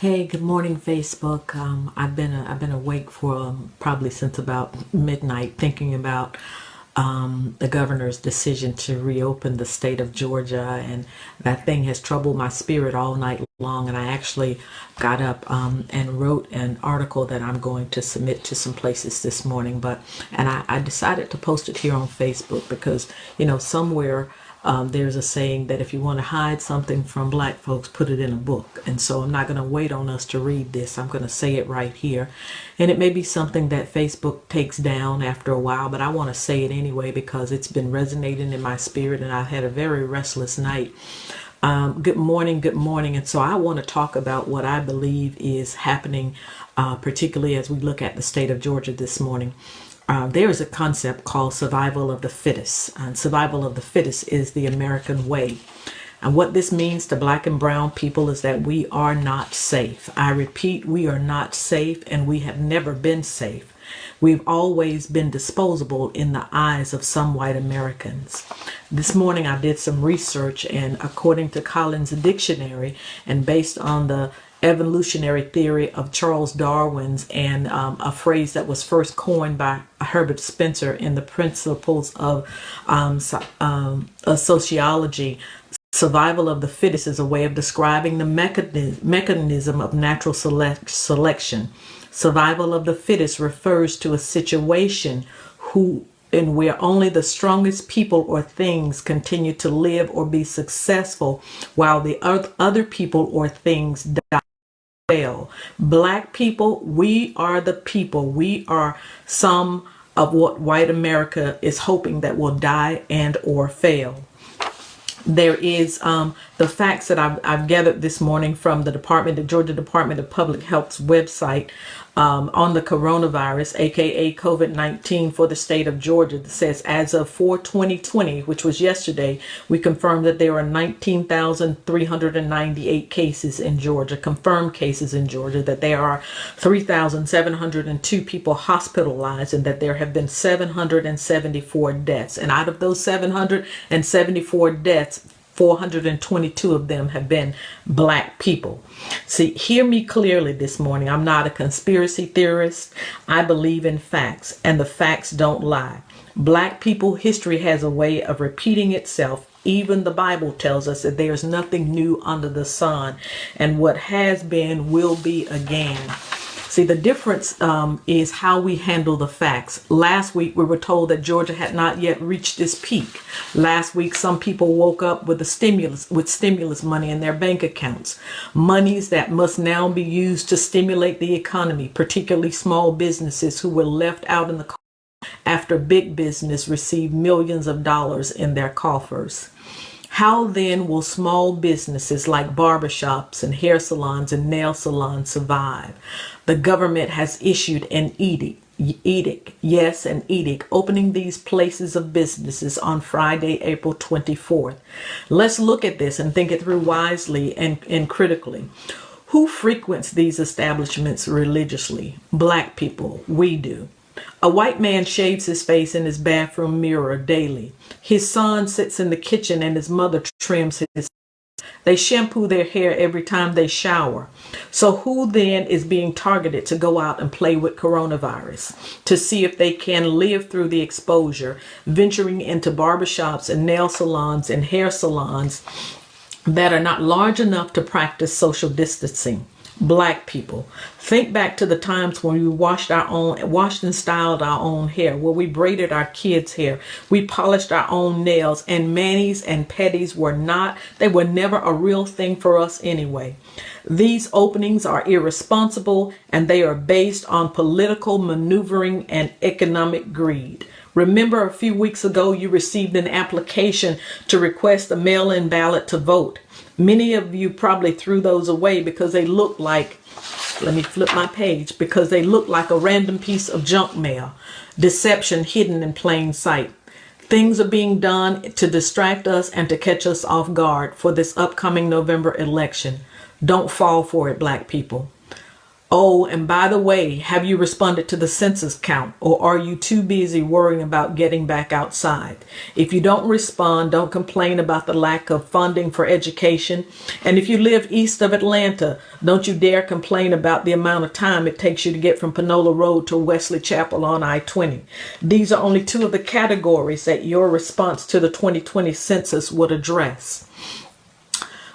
Hey, good morning, Facebook. I've been awake for probably since about midnight, thinking about the governor's decision to reopen the state of Georgia, and that thing has troubled my spirit all night long. And I actually got up and wrote an article that I'm going to submit to some places this morning. I decided to post it here on Facebook because somewhere. There's a saying that if you want to hide something from black folks, put it in a book. And so I'm not going to wait on us to read this. I'm going to say it right here. And it may be something that Facebook takes down after a while, but I want to say it anyway because it's been resonating in my spirit and I've had a very restless night. Good morning, good morning. And so I want to talk about what I believe is happening, particularly as we look at the state of Georgia this morning. There is a concept called survival of the fittest, and survival of the fittest is the American way. And what this means to black and brown people is that we are not safe. I repeat, we are not safe, and we have never been safe. We've always been disposable in the eyes of some white Americans. This morning I did some research, and according to Collins Dictionary, and based on the evolutionary theory of Charles Darwin's and a phrase that was first coined by Herbert Spencer in the Principles of Sociology, survival of the fittest is a way of describing the mechanism of natural selection. Survival of the fittest refers to a situation where only the strongest people or things continue to live or be successful while the other people or things die. Black people, we are the people. We are some of what white America is hoping that will die and or fail. There is the facts that I've gathered this morning from the Georgia Department of Public Health's website on the coronavirus, aka COVID-19, for the state of Georgia. That says as of 4/20/20, which was yesterday, we confirmed that there are 19,398 cases in Georgia, confirmed cases in Georgia, that there are 3,702 people hospitalized, and that there have been 774 deaths. And out of those 774 deaths, 422 of them have been black people. See, hear me clearly this morning. I'm not a conspiracy theorist. I believe in facts, and the facts don't lie. Black people, history has a way of repeating itself. Even the Bible tells us that there's nothing new under the sun, and what has been will be again. See, the difference is how we handle the facts. Last week, we were told that Georgia had not yet reached its peak. Last week, some people woke up with stimulus money in their bank accounts, monies that must now be used to stimulate the economy, particularly small businesses who were left out in the cold after big business received millions of dollars in their coffers. How then will small businesses like barbershops and hair salons and nail salons survive? The government has issued an edict, opening these places of businesses on Friday, April 24th. Let's look at this and think it through wisely and critically. Who frequents these establishments religiously? Black people. We do. A white man shaves his face in his bathroom mirror daily. His son sits in the kitchen and his mother trims his. They shampoo their hair every time they shower. So who then is being targeted to go out and play with coronavirus to see if they can live through the exposure, venturing into barbershops and nail salons and hair salons that are not large enough to practice social distancing? Black people. Think back to the times when we washed and styled our own hair, where we braided our kids' hair, we polished our own nails, and manis and petties were never a real thing for us anyway. These openings are irresponsible, and they are based on political maneuvering and economic greed. Remember, a few weeks ago, you received an application to request a mail-in ballot to vote. Many of you probably threw those away because they look like, let me flip my page, because they look like a random piece of junk mail. Deception hidden in plain sight. Things are being done to distract us and to catch us off guard for this upcoming November election. Don't fall for it, black people. Oh, and by the way, have you responded to the census count, or are you too busy worrying about getting back outside? If you don't respond, don't complain about the lack of funding for education. And if you live east of Atlanta, don't you dare complain about the amount of time it takes you to get from Panola Road to Wesley Chapel on I-20. These are only two of the categories that your response to the 2020 census would address.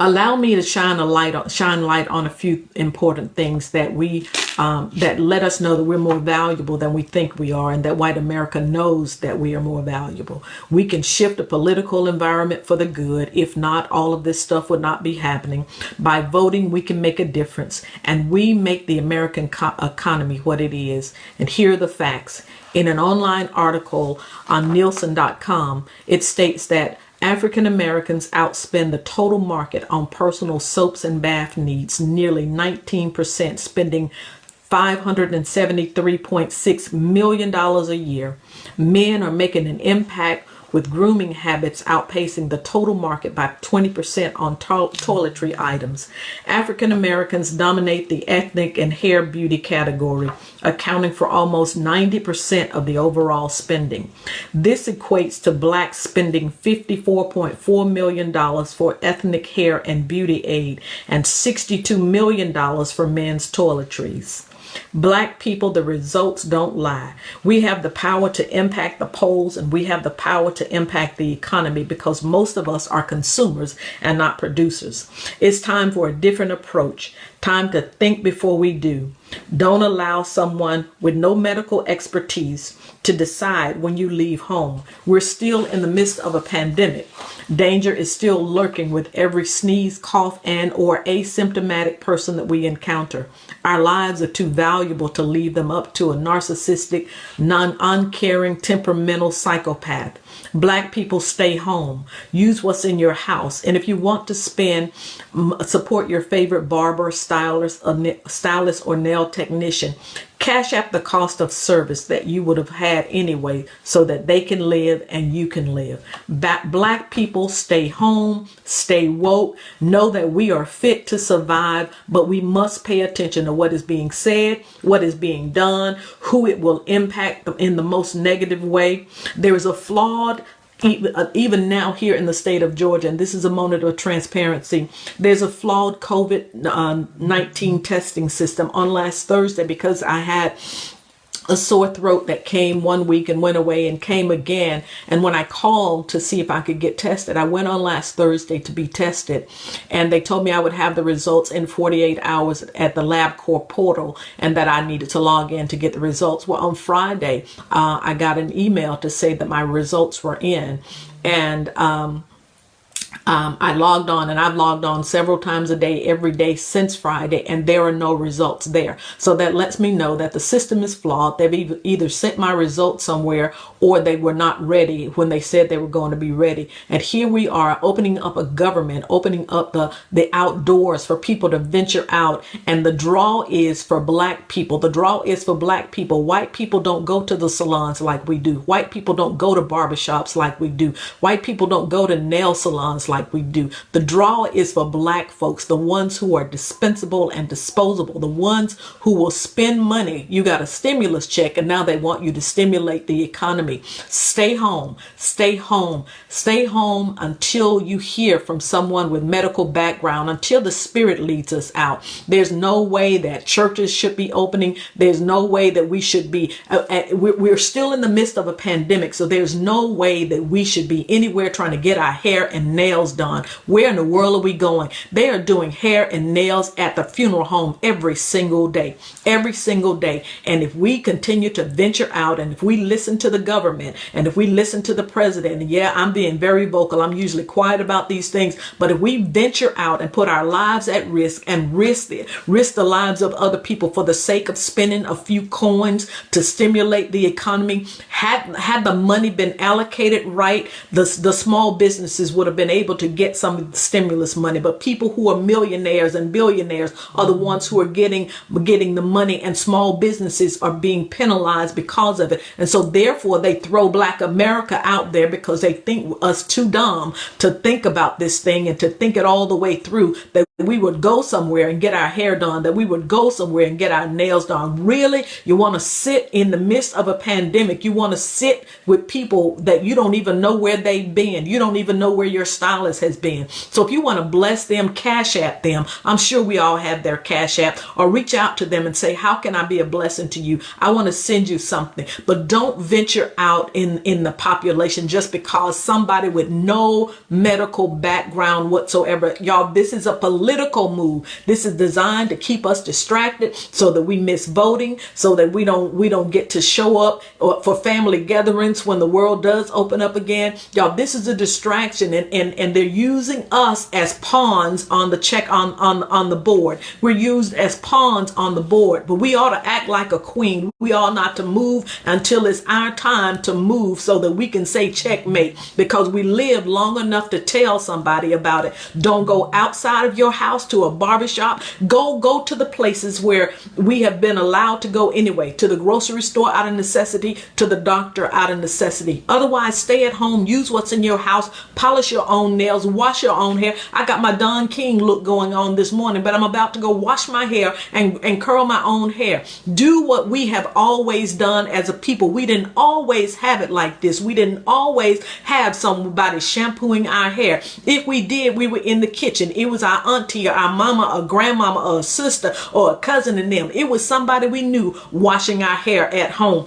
Allow me to shine light on a few important things that that let us know that we're more valuable than we think we are, and that white America knows that we are more valuable. We can shift the political environment for the good. If not, all of this stuff would not be happening. By voting, we can make a difference, and we make the American economy what it is. And here are the facts. In an online article on Nielsen.com, it states that African Americans outspend the total market on personal soaps and bath needs nearly 19%, spending $573.6 million a year. Men are making an impact, with grooming habits outpacing the total market by 20% on toiletry items. African Americans dominate the ethnic and hair beauty category, accounting for almost 90% of the overall spending. This equates to blacks spending $54.4 million for ethnic hair and beauty aid and $62 million for men's toiletries. Black people, the results don't lie. We have the power to impact the polls, and we have the power to impact the economy, because most of us are consumers and not producers. It's time for a different approach. Time to think before we do. Don't allow someone with no medical expertise to decide when you leave home. We're still in the midst of a pandemic. Danger is still lurking with every sneeze, cough, and or asymptomatic person that we encounter. Our lives are too valuable to leave them up to a narcissistic, uncaring, temperamental psychopath. Black people, stay home. Use what's in your house. And if you want to support your favorite barber, stylist, or nail technician, cash app the cost of service that you would have had anyway, so that they can live and you can live. Black people, stay home, stay woke. Know that we are fit to survive, but we must pay attention to what is being said, what is being done, who it will impact in the most negative way. There is a flawed, even now here in the state of Georgia, and this is a moment of transparency, there's a flawed COVID-19 testing system. On last Thursday, because I had a sore throat that came 1 week and went away and came again, and when I called to see if I could get tested, I went on last Thursday to be tested, and they told me I would have the results in 48 hours at the LabCorp portal, and that I needed to log in to get the results. Well, on Friday, I got an email to say that my results were in, and I logged on, and I've logged on several times a day, every day since Friday, and there are no results there. So that lets me know that the system is flawed. They've either sent my results somewhere, or they were not ready when they said they were going to be ready. And here we are, opening up a government, opening up the outdoors for people to venture out. And the draw is for black people. The draw is for black people. White people don't go to the salons like we do. White people don't go to barbershops like we do. White people don't go to nail salons like we do. The draw is for black folks, the ones who are dispensable and disposable, the ones who will spend money. You got a stimulus check, and now they want you to stimulate the economy. Stay home, stay home, stay home until you hear from someone with medical background, until the Spirit leads us out. There's no way that churches should be opening. There's no way that we should be, we're still in the midst of a pandemic, so there's no way that we should be anywhere trying to get our hair and nails done. Where in the world are we going? They are doing hair and nails at the funeral home every single day, every single day. And if we continue to venture out, and if we listen to the government, and if we listen to the president, and yeah, I'm being very vocal, I'm usually quiet about these things, but if we venture out and put our lives at risk, and risk the lives of other people for the sake of spending a few coins to stimulate the economy, had the money been allocated right, the small businesses would have been able to get some of the stimulus money. But people who are millionaires and billionaires are the ones who are getting the money, and small businesses are being penalized because of it. And so therefore they throw Black America out there, because they think us too dumb to think about this thing and to think it all the way through. That we would go somewhere and get our hair done, that we would go somewhere and get our nails done. Really, you want to sit in the midst of a pandemic. You want to sit with people that you don't even know where they've been. You don't even know where your stylist has been. So if you want to bless them, Cash App them. I'm sure we all have their Cash App, or reach out to them and say, how can I be a blessing to you? I want to send you something. But don't venture out in the population just because somebody with no medical background whatsoever. Y'all, this is a political move. This is designed to keep us distracted so that we miss voting, so that we don't get to show up for family gatherings when the world does open up again. Y'all, this is a distraction, and they're using us as pawns on the check on the board. We're used as pawns on the board, but we ought to act like a queen. We ought not to move until it's our time to move so that we can say checkmate, because we lived long enough to tell somebody about it. Don't go outside of your house to a barbershop. Go to the places where we have been allowed to go anyway, to the grocery store out of necessity, to the doctor out of necessity. Otherwise, stay at home, use what's in your house, polish your own nails, wash your own hair. I got my Don King look going on this morning, but I'm about to go wash my hair and curl my own hair. Do what we have always done as a people. We didn't always have it like this. We didn't always have somebody shampooing our hair. If we did, we were in the kitchen. It was our auntie or our mama or grandmama or a sister or a cousin in them. It was somebody we knew washing our hair at home.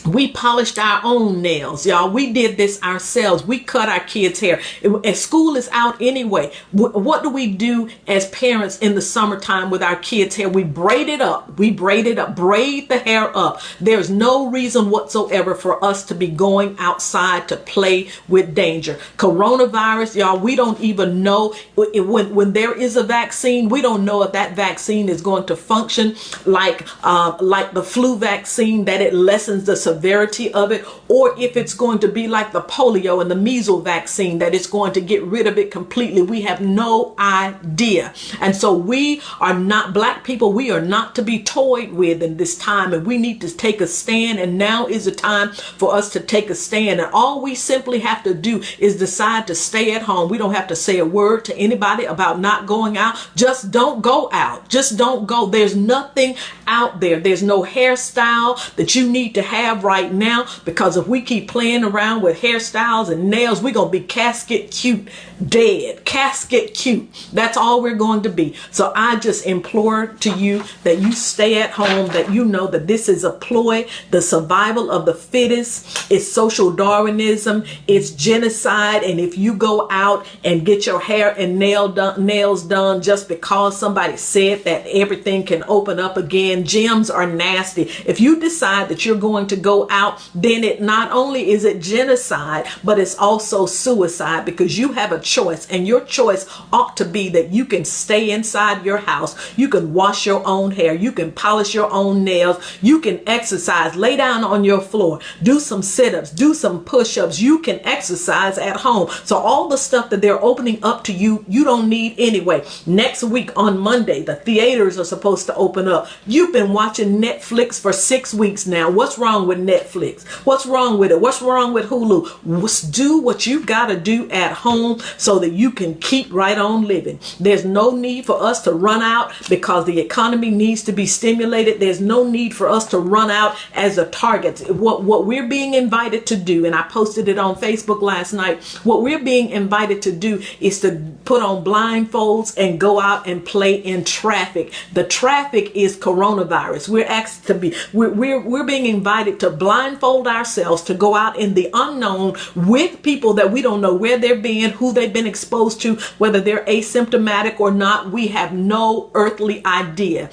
We polished our own nails, y'all. We did this ourselves. We cut our kids' hair. And school is out anyway. What do we do as parents in the summertime with our kids' hair? We braid it up. We braid it up. Braid the hair up. There's no reason whatsoever for us to be going outside to play with danger. Coronavirus, y'all, we don't even know when there is a vaccine. We don't know if that vaccine is going to function like the flu vaccine, that it lessens the severity of it, or if it's going to be like the polio and the measles vaccine, that it's going to get rid of it completely. We have no idea. And so we are not, black people, we are not to be toyed with in this time, and we need to take a stand. And now is the time for us to take a stand. And all we simply have to do is decide to stay at home. We don't have to say a word to anybody about not going out. Just don't go out. Just don't go. There's nothing out there. There's no hairstyle that you need to have right now, because if we keep playing around with hairstyles and nails, we're going to be casket cute dead. Casket cute. That's all we're going to be. So I just implore to you that you stay at home, that you know that this is a ploy. The survival of the fittest is social Darwinism. It's genocide. And if you go out and get your hair and nails done just because somebody said that everything can open up again, gyms are nasty. If you decide that you're going to go out, then it not only is it genocide, but it's also suicide, because you have a choice, and your choice ought to be that you can stay inside your house. You can wash your own hair. You can polish your own nails. You can exercise, lay down on your floor, do some sit-ups, do some push-ups. You can exercise at home. So all the stuff that they're opening up to you, you don't need anyway. Next week on Monday, the theaters are supposed to open up. You've been watching Netflix for 6 weeks now. What's wrong with Netflix? What's wrong with it? What's wrong with Hulu? Do what you got to do at home so that you can keep right on living. There's no need for us to run out because the economy needs to be stimulated. There's no need for us to run out as a target. What we're being invited to do, and I posted it on Facebook last night, what we're being invited to do is to put on blindfolds and go out and play in traffic. The traffic is coronavirus. We're asked to be, we're being invited to blindfold ourselves, to go out in the unknown with people that we don't know where they're being, who they've been exposed to, whether they're asymptomatic or not. We have no earthly idea.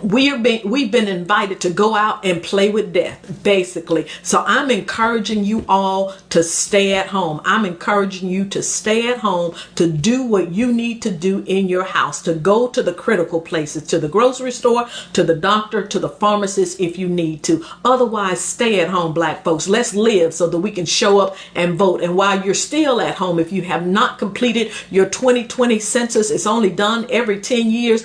We've been invited to go out and play with death, basically. So I'm encouraging you all to stay at home. I'm encouraging you to stay at home, to do what you need to do in your house, to go to the critical places, to the grocery store, to the doctor, to the pharmacist if you need to. Otherwise, stay at home, black folks. Let's live so that we can show up and vote. And while you're still at home, if you have not completed your 2020 census, it's only done every 10 years,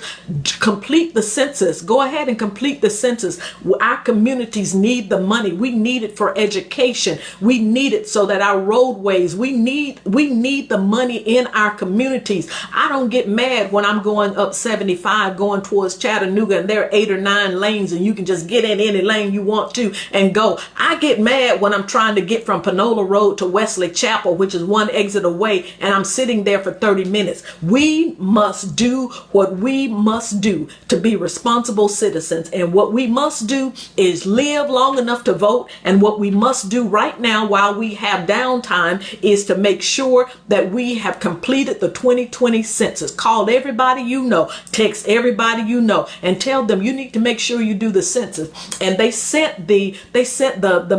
complete the census. census. Go ahead and complete the census. Our communities need the money. We need it for education. We need it so that our roadways, we need the money in our communities. I don't get mad when I'm going up 75 going towards Chattanooga and there are 8 or 9 lanes and you can just get in any lane you want to and go. I get mad when I'm trying to get from Panola Road to Wesley Chapel, which is one exit away, and I'm sitting there for 30 minutes. We must do what we must do to be responsible citizens. And what we must do is live long enough to vote. And what we must do right now while we have downtime is to make sure that we have completed the 2020 census. Call everybody you know, text everybody you know, and tell them you need to make sure you do the census. And they sent the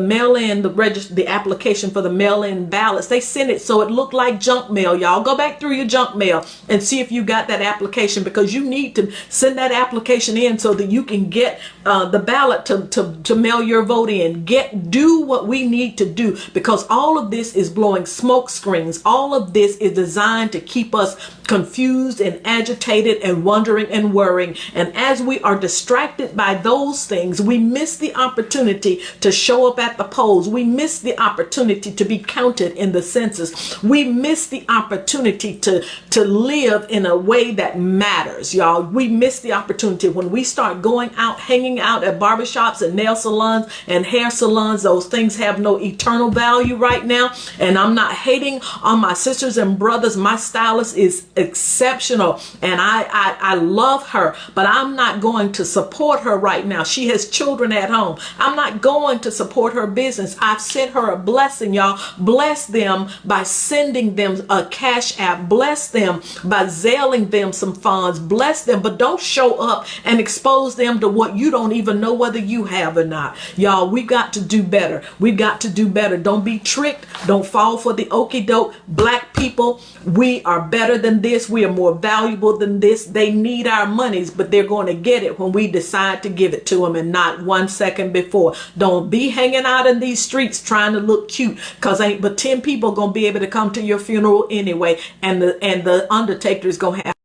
mail-in, the application for the mail-in ballots. They sent it so it looked like junk mail. Y'all go back through your junk mail and see if you got that application, because you need to send that application in so that you can get the ballot to mail your vote in. Do what we need to do, because all of this is blowing smoke screens. All of this is designed to keep us confused and agitated and wondering and worrying. And as we are distracted by those things, we miss the opportunity to show up at the polls. We miss the opportunity to be counted in the census. We miss the opportunity to live in a way that matters, y'all. We miss the opportunity when we start going out, hanging out at barbershops and nail salons and hair salons. Those things have no eternal value right now. And I'm not hating on my sisters and brothers. My stylist is exceptional and I love her, but I'm not going to support her right now. She has children at home. I'm not going to support her business. I've sent her a blessing, y'all. Bless them by sending them a cash app. Bless them by zailing them some funds. Bless them, but don't show up and expose them to what you don't even know whether you have or not. Y'all, we got to do better. We got to do better. Don't be tricked. Don't fall for the okie doke. Black people, we are better than this. We are more valuable than this. They need our monies, but they're going to get it when we decide to give it to them and not 1 second before. Don't be hanging out in these streets trying to look cute, because ain't but 10 people going to be able to come to your funeral anyway, and the undertaker is going to have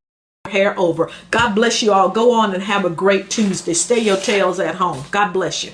hair over. God bless you all. Go on and have a great Tuesday. Stay your tails at home. God bless you.